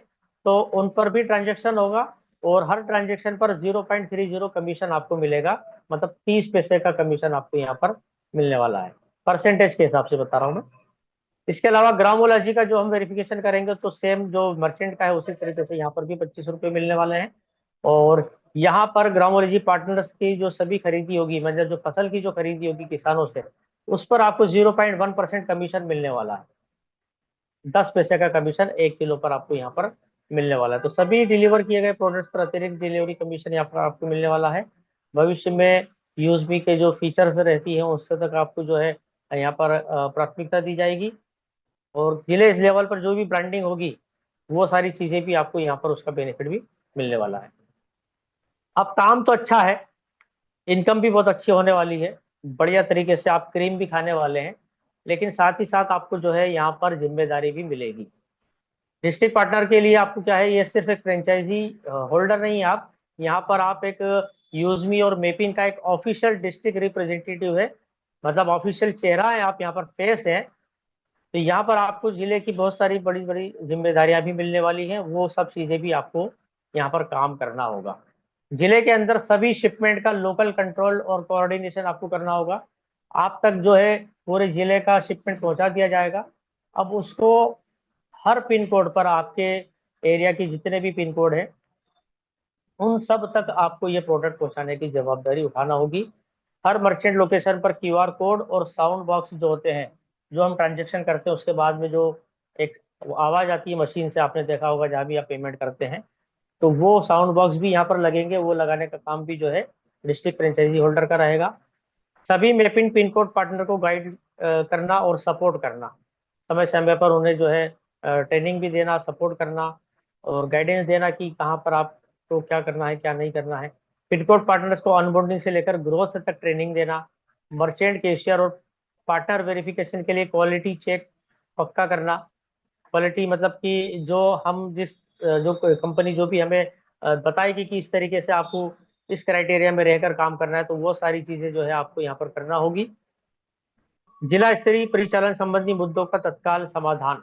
[SPEAKER 1] तो उन पर भी ट्रांजेक्शन होगा, और हर ट्रांजेक्शन पर 0.30 कमीशन आपको मिलेगा, मतलब 30 पैसे का कमीशन आपको यहाँ पर मिलने वाला है, परसेंटेज के हिसाब से बता रहा हूँ मैं। इसके अलावा ग्रामोलॉजी का जो हम वेरिफिकेशन करेंगे, तो सेम जो मर्चेंट का है उसी तरीके से यहाँ पर भी 25 रुपये मिलने वाले हैं। और यहाँ पर ग्रामोलॉजी पार्टनर्स की जो सभी खरीदी होगी, मतलब जो फसल की जो खरीदी होगी किसानों से, उस पर आपको 0.1% कमीशन मिलने वाला है। 10 पैसे का कमीशन 1 किलो पर आपको यहाँ पर मिलने वाला है। तो सभी डिलीवर किए गए प्रोडक्ट्स पर अतिरिक्त डिलीवरी कमीशन यहाँ पर आपको मिलने वाला है। भविष्य में यूएसबी के जो फीचर्स रहती हैं उससे तक आपको जो है यहाँ पर प्राथमिकता दी जाएगी। और जिले इस लेवल पर जो भी ब्रांडिंग होगी, वो सारी चीजें भी आपको यहाँ पर उसका बेनिफिट भी मिलने वाला है। अब काम तो अच्छा है, इनकम भी बहुत अच्छी होने वाली है, बढ़िया तरीके से आप क्रीम भी खाने वाले हैं, लेकिन साथ ही साथ आपको जो है यहाँ पर जिम्मेदारी भी मिलेगी। डिस्ट्रिक्ट पार्टनर के लिए आपको क्या है, ये सिर्फ एक फ्रेंचाइजी होल्डर नहीं है, आप यहाँ पर आप एक यूजमी और मेपिन का एक ऑफिशियल डिस्ट्रिक्ट रिप्रेजेंटेटिव है, मतलब ऑफिशियल चेहरा है, आप यहाँ पर फेस है। तो यहाँ पर आपको जिले की बहुत सारी बड़ी बड़ी जिम्मेदारियां भी मिलने वाली हैं, वो सब चीजें भी आपको यहाँ पर काम करना होगा। जिले के अंदर सभी शिपमेंट का लोकल कंट्रोल और कोऑर्डिनेशन आपको करना होगा। आप तक जो है पूरे जिले का शिपमेंट पहुंचा दिया जाएगा। अब उसको हर पिन कोड पर, आपके एरिया की जितने भी पिन कोड है, उन सब तक आपको ये प्रोडक्ट पहुंचाने की जवाबदारी उठाना होगी। हर मर्चेंट लोकेशन पर क्यूआर कोड और साउंड बॉक्स जो होते हैं, जो हम ट्रांजेक्शन करते हैं उसके बाद में जो एक आवाज आती है मशीन से, आपने देखा होगा जहाँ भी आप पेमेंट करते हैं, तो वो साउंड बॉक्स भी यहाँ पर लगेंगे। वो लगाने का काम भी जो है डिस्ट्रिक्ट फ्रेंचाइजी होल्डर का रहेगा। सभी मैपिंग पिन कोड पार्टनर को गाइड करना और सपोर्ट करना, समय समय पर उन्हें जो है ट्रेनिंग भी देना, सपोर्ट करना और गाइडेंस देना कि कहाँ पर आपको क्या करना है क्या नहीं करना है। पिन कोड पार्टनर्स को ऑनबोर्डिंग से लेकर ग्रोथ तक ट्रेनिंग देना। मर्चेंट, कैशियर और पार्टनर वेरिफिकेशन के लिए क्वालिटी चेक पक्का करना। क्वालिटी मतलब कि जो हम जिस जो कंपनी जो भी हमें बताएगी कि इस तरीके से आपको इस क्राइटेरिया में रहकर काम करना है, तो वो सारी चीजें जो है आपको यहाँ पर करना होगी। जिला स्तरीय परिचालन संबंधी मुद्दों का तत्काल समाधान,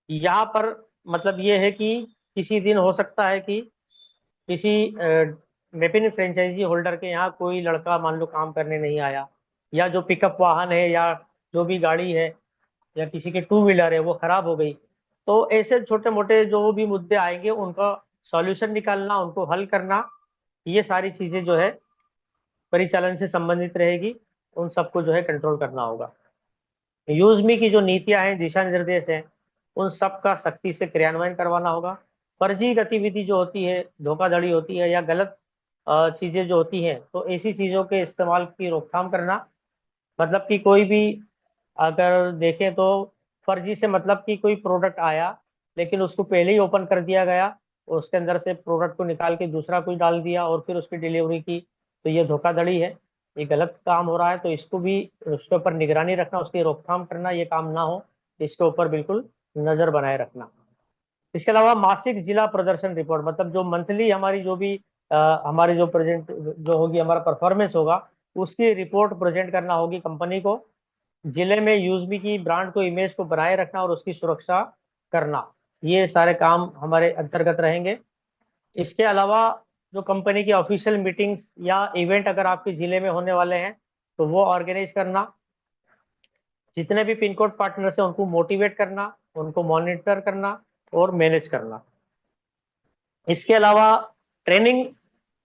[SPEAKER 1] यहाँ पर मतलब ये है कि किसी दिन हो सकता है कि किसी वेपिन फ्रेंचाइजी होल्डर के यहाँ कोई लड़का मान लो काम करने नहीं आया, या जो पिकअप वाहन है या जो भी गाड़ी है या किसी के टू व्हीलर है वो खराब हो गई। तो ऐसे छोटे मोटे जो भी मुद्दे आएंगे उनका सॉल्यूशन निकालना, उनको हल करना, ये सारी चीजें जो है परिचालन से संबंधित रहेगी। उन सबको जो है कंट्रोल करना होगा। यूजमी की जो नीतियां हैं, दिशा निर्देश हैं, उन सब का सख्ती से क्रियान्वयन करवाना होगा। फर्जी गतिविधि जो होती है, धोखाधड़ी होती है या गलत चीजें जो होती हैं, तो ऐसी चीजों के इस्तेमाल की रोकथाम करना। मतलब कि कोई भी अगर देखें तो फर्जी से मतलब कि कोई प्रोडक्ट आया लेकिन उसको पहले ही ओपन कर दिया गया, और उसके अंदर से प्रोडक्ट को निकाल के दूसरा कोई डाल दिया और फिर उसकी डिलीवरी की, तो ये धोखाधड़ी है, ये गलत काम हो रहा है। तो इसको भी, उसके ऊपर निगरानी रखना, उसकी रोकथाम करना, ये काम ना हो, इसके ऊपर बिल्कुल नजर बनाए रखना। इसके अलावा मासिक जिला प्रदर्शन रिपोर्ट, मतलब जो मंथली हमारी जो भी हमारी जो प्रेजेंट जो होगी, हमारा परफॉर्मेंस होगा, उसकी रिपोर्ट प्रेजेंट करना होगी कंपनी को। जिले में यूजबी की ब्रांड को, इमेज को बनाए रखना और उसकी सुरक्षा करना, ये सारे काम हमारे अंतर्गत रहेंगे। इसके अलावा जो कंपनी की ऑफिशियल मीटिंग्स या इवेंट अगर आपके जिले में होने वाले हैं तो वो ऑर्गेनाइज करना, जितने भी पिन कोड पार्टनर्स हैं उनको मोटिवेट करना, उनको मॉनिटर करना और मैनेज करना। इसके अलावा ट्रेनिंग,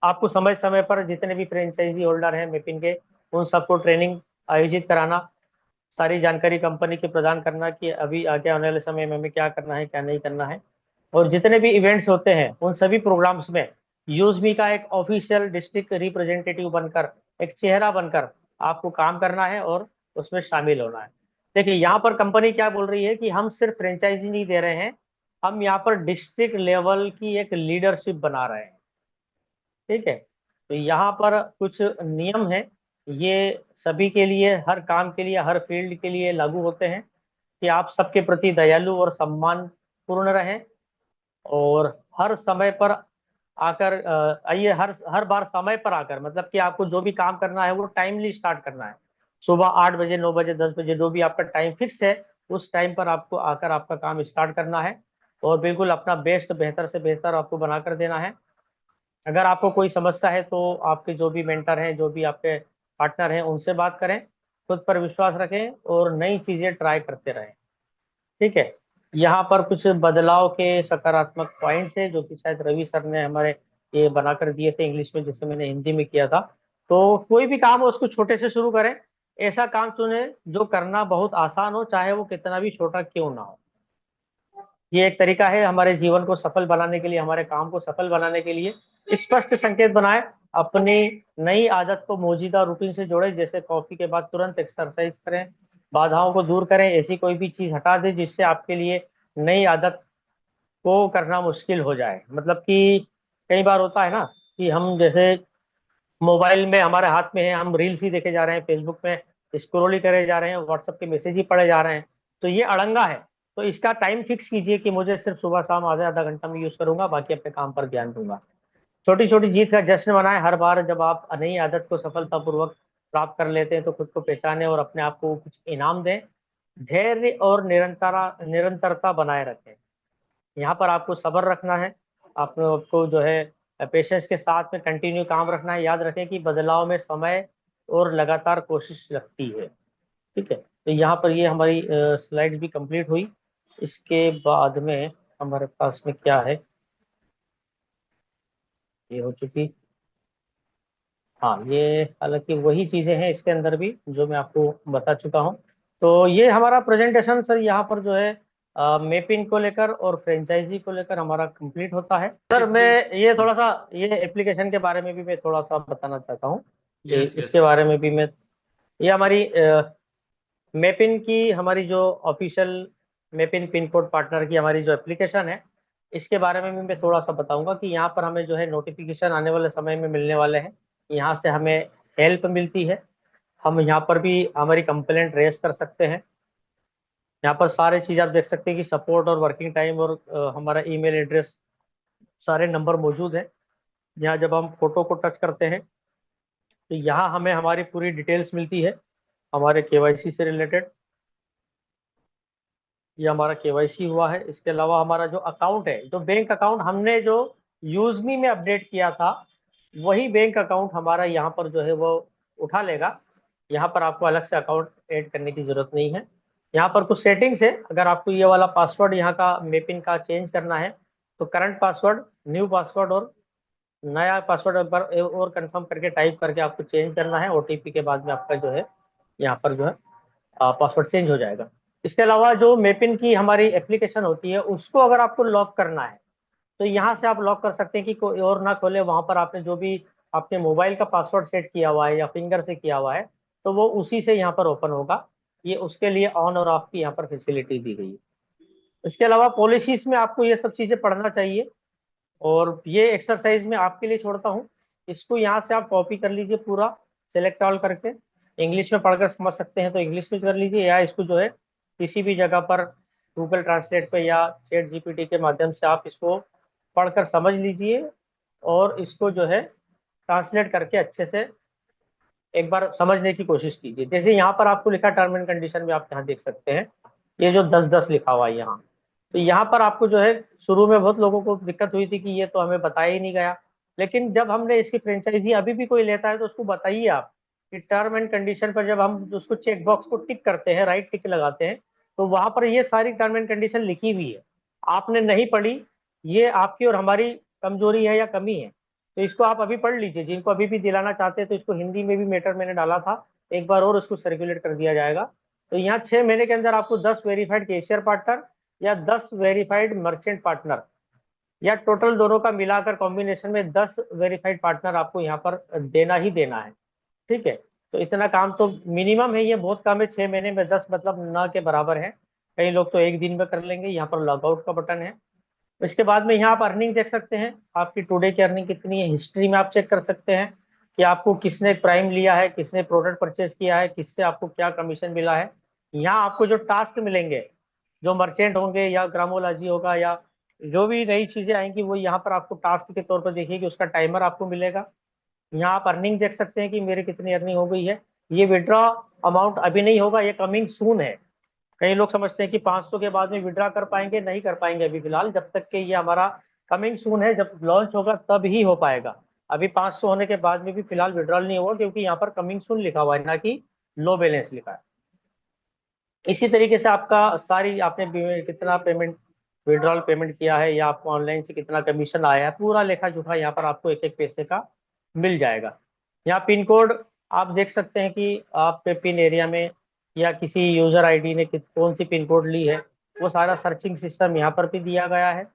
[SPEAKER 1] आपको समय समय पर जितने भी फ्रेंचाइजी होल्डर हैं मेपिन के, उन सबको ट्रेनिंग आयोजित कराना, सारी जानकारी कंपनी की प्रदान करना कि अभी आगे आने वाले समय में हमें क्या करना है क्या नहीं करना है। और जितने भी इवेंट्स होते हैं उन सभी प्रोग्राम्स में यूजमी का एक ऑफिशियल डिस्ट्रिक्ट रिप्रेजेंटेटिव बनकर, एक चेहरा बनकर आपको काम करना है और उसमें शामिल होना है। देखिए यहाँ पर कंपनी क्या बोल रही है कि हम सिर्फ फ्रेंचाइजी नहीं दे रहे हैं, हम यहाँ पर डिस्ट्रिक्ट लेवल की एक लीडरशिप बना रहे हैं। ठीक है, तो यहाँ पर कुछ नियम है, ये सभी के लिए, हर काम के लिए, हर फील्ड के लिए लागू होते हैं कि आप सबके प्रति दयालु और सम्मान पूर्ण रहें। और हर समय पर आकर आइए, हर हर बार समय पर आकर, मतलब कि आपको जो भी काम करना है वो टाइमली स्टार्ट करना है। सुबह 8 बजे, 9 बजे, 10 बजे, जो भी आपका टाइम फिक्स है, उस टाइम पर आपको आकर आपका काम स्टार्ट करना है और बिल्कुल अपना बेस्ट, बेहतर से बेहतर आपको बनाकर देना है। अगर आपको कोई समस्या है तो आपके जो भी मेंटर हैं, जो भी आपके पार्टनर हैं, उनसे बात करें, खुद पर विश्वास रखें और नई चीजें ट्राई करते रहें। ठीक है, यहाँ पर कुछ बदलाव के सकारात्मक पॉइंट्स है जो कि शायद रवि सर ने हमारे ये बनाकर दिए थे इंग्लिश में, जिसे मैंने हिंदी में किया था। तो कोई भी काम हो उसको छोटे से शुरू करें, ऐसा काम चुने जो करना बहुत आसान हो, चाहे वो कितना भी छोटा क्यों ना हो। ये एक तरीका है हमारे जीवन को सफल बनाने के लिए, हमारे काम को सफल बनाने के लिए। स्पष्ट संकेत बनाएं, अपनी नई आदत को मौजूदा रूटीन से जोड़ें, जैसे कॉफी के बाद तुरंत एक्सरसाइज करें, बाधाओं को दूर करें, ऐसी कोई भी चीज हटा दें जिससे आपके लिए नई आदत को करना मुश्किल हो जाए। मतलब कि कई बार होता है ना कि हम जैसे मोबाइल में हमारे हाथ में है, हम रील्स ही देखे जा रहे हैं, फेसबुक में स्क्रॉल ही करे जा रहे हैं, व्हाट्सएप के मैसेज ही पढ़े जा रहे हैं, तो ये अड़ंगा है। तो इसका टाइम फिक्स कीजिए कि मुझे सिर्फ सुबह शाम आधा आधा घंटा में यूज करूंगा, बाकी अपने काम पर ध्यान दूंगा। छोटी छोटी जीत का जश्न मनाएं, हर बार जब आप नई आदत को सफलतापूर्वक प्राप्त कर लेते हैं तो खुद को पहचानें और अपने आप को कुछ इनाम दें। धैर्य और निरंतरता बनाए रखें, यहाँ पर आपको सब्र रखना है, आपको जो है पेशेंस के साथ में कंटिन्यू काम रखना है। याद रखें कि बदलाव में समय और लगातार कोशिश लगती है। ठीक है, तो यहाँ पर ये हमारी स्लाइड भी कंप्लीट हुई। इसके बाद में हमारे पास में क्या है, ये हो चुकी। हाँ, ये हालांकि वही चीजें हैं इसके अंदर भी जो मैं आपको बता चुका हूँ। तो ये हमारा प्रेजेंटेशन सर यहाँ पर जो है मैपिंग को लेकर और फ्रेंचाइजी को लेकर हमारा कंप्लीट होता है। सर मैं
[SPEAKER 2] इसमें
[SPEAKER 1] ये थोड़ा सा, ये एप्लीकेशन के बारे में भी मैं थोड़ा सा बताना चाहता हूँ कि
[SPEAKER 2] यस यस
[SPEAKER 1] इसके बारे में भी मैं, ये हमारी मैपिन की, हमारी जो ऑफिशियल मैपिन पिन कोड पार्टनर की हमारी जो एप्लीकेशन है, इसके बारे में भी मैं थोड़ा सा बताऊंगा कि यहाँ पर हमें जो है नोटिफिकेशन आने वाले समय में मिलने वाले हैं, यहाँ से हमें हेल्प मिलती है, हम यहाँ पर भी हमारी कंप्लेंट रेज कर सकते हैं। यहाँ पर सारे चीज़ आप देख सकते हैं कि सपोर्ट और वर्किंग टाइम और हमारा ईमेल एड्रेस, सारे नंबर मौजूद हैं। यहाँ जब हम फोटो को टच करते हैं तो यहाँ हमें हमारी पूरी डिटेल्स मिलती है हमारे केवाईसी से रिलेटेड। ये हमारा केवाईसी हुआ है। इसके अलावा हमारा जो अकाउंट है, जो बैंक अकाउंट हमने जो यूजमी में अपडेट किया था, वही बैंक अकाउंट हमारा यहाँ पर जो है वो उठा लेगा। यहाँ पर आपको अलग से अकाउंट ऐड करने की जरूरत नहीं है। यहाँ पर कुछ सेटिंग्स है, अगर आपको ये वाला पासवर्ड यहाँ का मेपिन का चेंज करना है तो करंट पासवर्ड, न्यू पासवर्ड और नया पासवर्ड एक बार और कंफर्म करके टाइप करके आपको चेंज करना है। ओटीपी के बाद में आपका जो है यहाँ पर जो है पासवर्ड चेंज हो जाएगा। इसके अलावा जो मेपिन की हमारी एप्लीकेशन होती है उसको अगर आपको लॉक करना है तो यहाँ से आप लॉक कर सकते हैं कि कोई और ना खोले। वहां पर आपने जो भी आपके मोबाइल का पासवर्ड सेट किया हुआ है या फिंगर से किया हुआ है तो वो उसी से यहाँ पर ओपन होगा। ये उसके लिए ऑन और ऑफ की यहाँ पर फैसिलिटी दी गई है। इसके अलावा पॉलिसीज में आपको ये सब चीजें पढ़ना चाहिए और ये एक्सरसाइज में आपके लिए छोड़ता हूँ। इसको यहाँ से आप कॉपी कर लीजिए पूरा, सेलेक्ट ऑल करके। इंग्लिश में पढ़कर समझ सकते हैं तो इंग्लिश में कर लीजिए, या इसको जो है किसी भी जगह पर गूगल ट्रांसलेट पे या चैट जीपीटी के माध्यम से आप इसको पढ़कर समझ लीजिए और इसको जो है ट्रांसलेट करके अच्छे से एक बार समझने की कोशिश कीजिए। जैसे यहाँ पर आपको लिखा टर्म एंड कंडीशन में, आप यहाँ देख सकते हैं ये जो 10-10 लिखा हुआ है यहाँ, तो यहाँ पर आपको जो है शुरू में बहुत लोगों को दिक्कत हुई थी कि ये तो हमें बताया ही नहीं गया। लेकिन जब हमने इसकी फ्रेंचाइजी अभी भी कोई लेता है तो उसको बताइए आप कि टर्म एंड कंडीशन पर जब हम उसको चेक बॉक्स को टिक करते हैं, राइट टिक लगाते हैं, तो वहां पर ये सारी टर्म एंड कंडीशन लिखी हुई है। आपने नहीं पढ़ी, ये आपकी और हमारी कमजोरी है या कमी है। तो इसको आप अभी पढ़ लीजिए, जिनको अभी भी दिलाना चाहते हैं तो इसको हिंदी में भी मैटर मैंने डाला था, एक बार और उसको सर्कुलेट कर दिया जाएगा। तो यहाँ 6 महीने के अंदर आपको 10 वेरीफाइड कैशियर पार्टनर या 10 वेरीफाइड मर्चेंट पार्टनर, या टोटल दोनों का मिलाकर कॉम्बिनेशन में 10 वेरीफाइड पार्टनर आपको यहाँ पर देना ही देना है। ठीक है, तो इतना काम तो मिनिमम है, ये बहुत कम है। 6 महीने में 10 मतलब न के बराबर है। कई लोग तो एक दिन में कर लेंगे। यहाँ पर लॉगआउट का बटन है। इसके बाद में यहाँ आप अर्निंग देख सकते हैं, आपकी टुडे की अर्निंग कितनी है। हिस्ट्री में आप चेक कर सकते हैं कि आपको किसने प्राइम लिया है, किसने प्रोडक्ट परचेज किया है, किससे आपको क्या कमीशन मिला है। यहाँ आपको जो टास्क मिलेंगे, जो मर्चेंट होंगे या ग्रामोलॉजी होगा या जो भी नई चीजें आएंगी, वो यहाँ पर आपको टास्क के तौर पर देखिए कि उसका टाइमर आपको मिलेगा। यहाँ आप अर्निंग देख सकते हैं कि मेरी कितनी अर्निंग हो गई है। ये विड्रॉ अमाउंट अभी नहीं होगा, ये कमिंग सून है। कई लोग समझते हैं कि 500 के बाद में विड्रॉ कर पाएंगे, नहीं कर पाएंगे अभी फिलहाल, जब तक कि ये हमारा कमिंग सून है। जब लॉन्च होगा तब ही हो पाएगा। अभी 500 होने के बाद में भी फिलहाल विड्रॉल नहीं होगा, क्योंकि यहाँ पर कमिंग सून लिखा हुआ है, ना कि लो बैलेंस लिखा है। इसी तरीके से आपका सारी आपने कितना पेमेंट विड्रॉल पेमेंट किया है या आपको ऑनलाइन से कितना कमीशन आया है, पूरा लेखा जोखा यहाँ पर आपको एक एक पैसे का मिल जाएगा। यहाँ पिन कोड आप देख सकते हैं कि आप पिन एरिया में या किसी यूजर आईडी ने कौन सी पिन कोड ली है, वो सारा सर्चिंग सिस्टम यहाँ पर भी दिया गया है।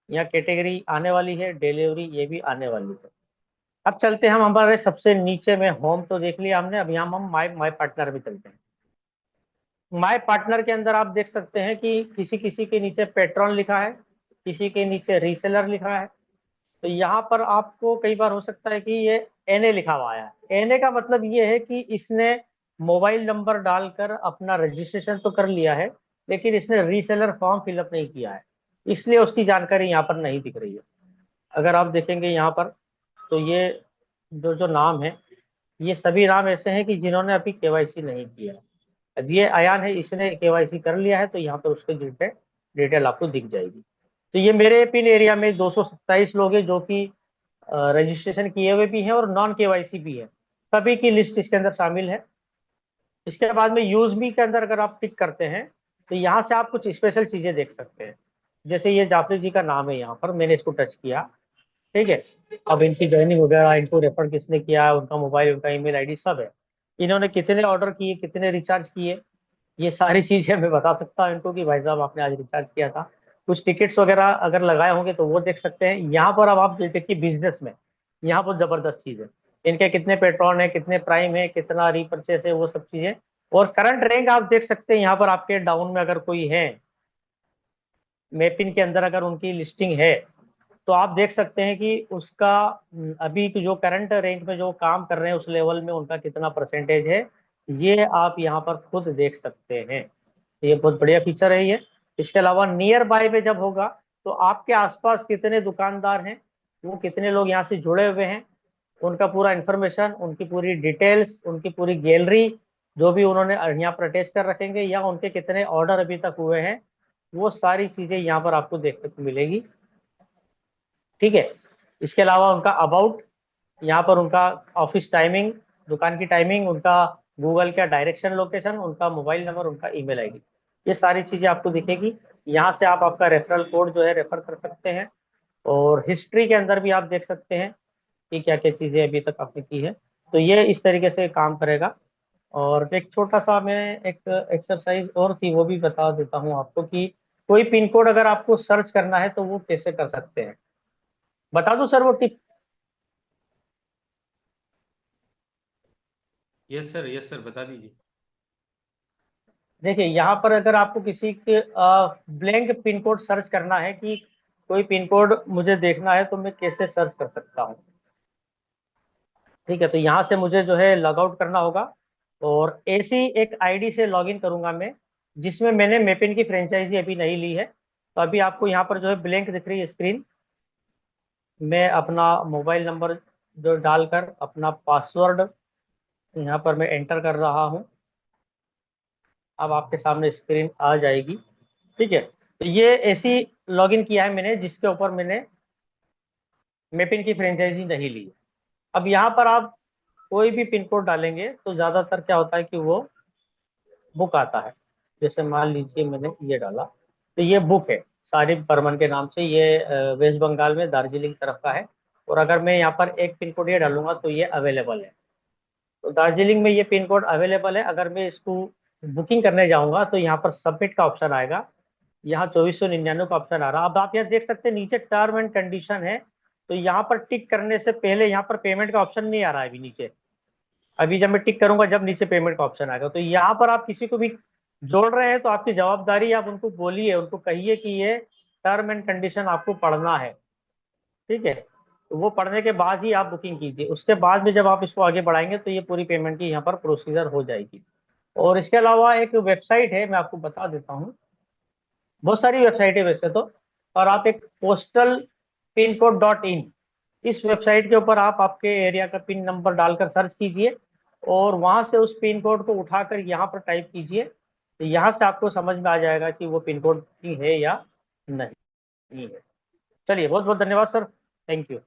[SPEAKER 1] यहाँ कैटेगरी आने वाली है, डिलीवरी ये भी आने वाली है। अब चलते हैं हम हमारे सबसे नीचे में, होम तो देख लिया हमने, अब यहाँ हम माई माई पार्टनर में चलते हैं। माय पार्टनर के अंदर आप देख सकते हैं कि किसी किसी के नीचे पेट्रॉन लिखा है, किसी के नीचे रीसेलर लिखा है। तो यहाँ पर आपको कई बार हो सकता है कि ये एनए लिखा हुआ है। एनए का मतलब ये है कि इसने मोबाइल नंबर डालकर अपना रजिस्ट्रेशन तो कर लिया है, लेकिन इसने रीसेलर फॉर्म फिलअप नहीं किया है, इसलिए उसकी जानकारी यहाँ पर नहीं दिख रही है। अगर आप देखेंगे यहाँ पर, तो ये जो जो नाम है, ये सभी नाम ऐसे हैं कि जिन्होंने अभी केवाईसी नहीं किया है। अब ये अयान है, इसने केवाईसी कर लिया है, तो यहाँ पर उसके डिटेल आपको दिख जाएगी। तो ये मेरे पिन एरिया में 227 लोग हैं जो कि रजिस्ट्रेशन किए हुए भी हैं और नॉन केवाईसी भी है। सभी की लिस्ट इसके अंदर शामिल है। इसके बाद में यूज मी के अंदर अगर आप टिक करते हैं, तो यहाँ से आप कुछ स्पेशल चीजें देख सकते हैं। जैसे ये जाफरी जी का नाम है, यहाँ पर मैंने इसको टच किया। ठीक है, अब इनकी ज्वाइनिंग वगैरह, इनको रेफर किसने किया, उनका मोबाइल, उनका ईमेल आईडी सब है। इन्होंने कितने ऑर्डर किए, कितने रिचार्ज किए, ये सारी चीजें मैं बता सकता हूँ इनको कि भाई साहब आपने आज रिचार्ज किया था। कुछ टिकट्स वगैरह अगर लगाए होंगे तो वो देख सकते हैं यहाँ पर। अब आप देखिए बिजनेस में यहाँ पर जबरदस्त चीज है, इनके कितने पेट्रोल है, कितने प्राइम है, कितना रीपर्चेस है, वो सब चीजें। और करंट रैंक आप देख सकते हैं यहाँ पर, आपके डाउन में अगर कोई है, मैपिन के अंदर अगर उनकी लिस्टिंग है, तो आप देख सकते हैं कि उसका अभी जो करंट रैंक में जो काम कर रहे हैं उस लेवल में उनका कितना परसेंटेज है, ये आप यहाँ पर खुद देख सकते हैं। ये बहुत बढ़िया फीचर है ये। इसके अलावा नियर बाय में जब होगा, तो आपके आसपास कितने दुकानदार हैं, वो कितने लोग यहाँ से जुड़े हुए हैं, उनका पूरा इंफॉर्मेशन, उनकी पूरी डिटेल्स, उनकी पूरी गैलरी, जो भी उन्होंने यहाँ पर अटैच कर रखेंगे, या उनके कितने ऑर्डर अभी तक हुए हैं, वो सारी चीजें यहाँ पर आपको देखने को मिलेगी। ठीक है, इसके अलावा उनका अबाउट, यहाँ पर उनका ऑफिस टाइमिंग, दुकान की टाइमिंग, उनका गूगल का डायरेक्शन लोकेशन, उनका मोबाइल नंबर, उनका ईमेल आईडी, ये सारी चीजें आपको दिखेगी। यहाँ से आप आपका रेफरल कोड जो है रेफर कर सकते हैं। और हिस्ट्री के अंदर भी आप देख सकते हैं कि क्या क्या चीजें अभी तक आपने की है। तो ये इस तरीके से काम करेगा। और एक छोटा सा मैं एक एक्सरसाइज और थी, वो भी बता देता हूँ आपको कि कोई पिन कोड अगर आपको सर्च करना है तो वो कैसे कर सकते हैं। बता दूं सर वो टिप?
[SPEAKER 2] यस सर बता दीजिए।
[SPEAKER 1] देखिए यहाँ पर अगर आपको किसी के ब्लैंक पिन कोड सर्च करना है कि कोई पिन कोड मुझे देखना है, तो मैं कैसे सर्च कर सकता हूँ। ठीक है, तो यहाँ से मुझे जो है लॉग आउट करना होगा और ऐसी एक आईडी से लॉगिन करूंगा मैं, जिसमें मैंने मेपिन की फ्रेंचाइजी अभी नहीं ली है। तो अभी आपको यहाँ पर जो है ब्लैंक दिख रही है स्क्रीन, मैं अपना मोबाइल नंबर जो डालकर अपना पासवर्ड यहाँ पर मैं एंटर कर रहा हूँ। अब आपके सामने स्क्रीन आ जाएगी। ठीक है, तो ये ऐसी लॉगिन किया है मैंने जिसके ऊपर मैंने मेपिन की फ्रेंचाइजी नहीं ली। अब यहाँ पर आप कोई भी पिन कोड डालेंगे तो ज़्यादातर क्या होता है कि वो बुक आता है। जैसे मान लीजिए मैंने ये डाला, तो ये बुक है सारिब बर्मन के नाम से। ये वेस्ट बंगाल में दार्जिलिंग तरफ का है। और अगर मैं यहाँ पर एक पिन कोड ये डालूंगा तो ये अवेलेबल है। तो दार्जिलिंग में ये पिन कोड अवेलेबल है। अगर मैं इसको बुकिंग करने जाऊंगा तो यहाँ पर सबमिट का ऑप्शन आएगा। यहाँ 2499 का ऑप्शन आ रहा है। अब आप यहाँ देख सकते हैं नीचे टर्म एंड कंडीशन है। तो यहाँ पर टिक करने से पहले यहाँ पर पेमेंट का ऑप्शन नहीं आ रहा है अभी नीचे। अभी जब मैं टिक करूंगा जब नीचे पेमेंट का ऑप्शन आएगा। तो यहाँ पर आप किसी को भी जोड़ रहे हैं तो आपकी जवाबदारी, आप उनको बोलिए, उनको कहिए कि ये टर्म एंड कंडीशन आपको पढ़ना है। ठीक है, तो वो पढ़ने के बाद ही आप बुकिंग कीजिए। उसके बाद में जब आप इसको आगे बढ़ाएंगे तो ये पूरी पेमेंट की यहाँ पर प्रोसीजर हो जाएगी। और इसके अलावा एक वेबसाइट है, मैं आपको बता देता हूँ। बहुत सारी वेबसाइट है वैसे तो। और आप एक postal pin code dot in, इस वेबसाइट के ऊपर आप आपके एरिया का पिन नंबर डालकर सर्च कीजिए और वहां से उस पिन कोड को उठाकर यहाँ पर टाइप कीजिए। तो यहाँ से आपको समझ में आ जाएगा कि वो पिन कोड की है या नहीं है। चलिए, बहुत बहुत धन्यवाद सर। Thank you.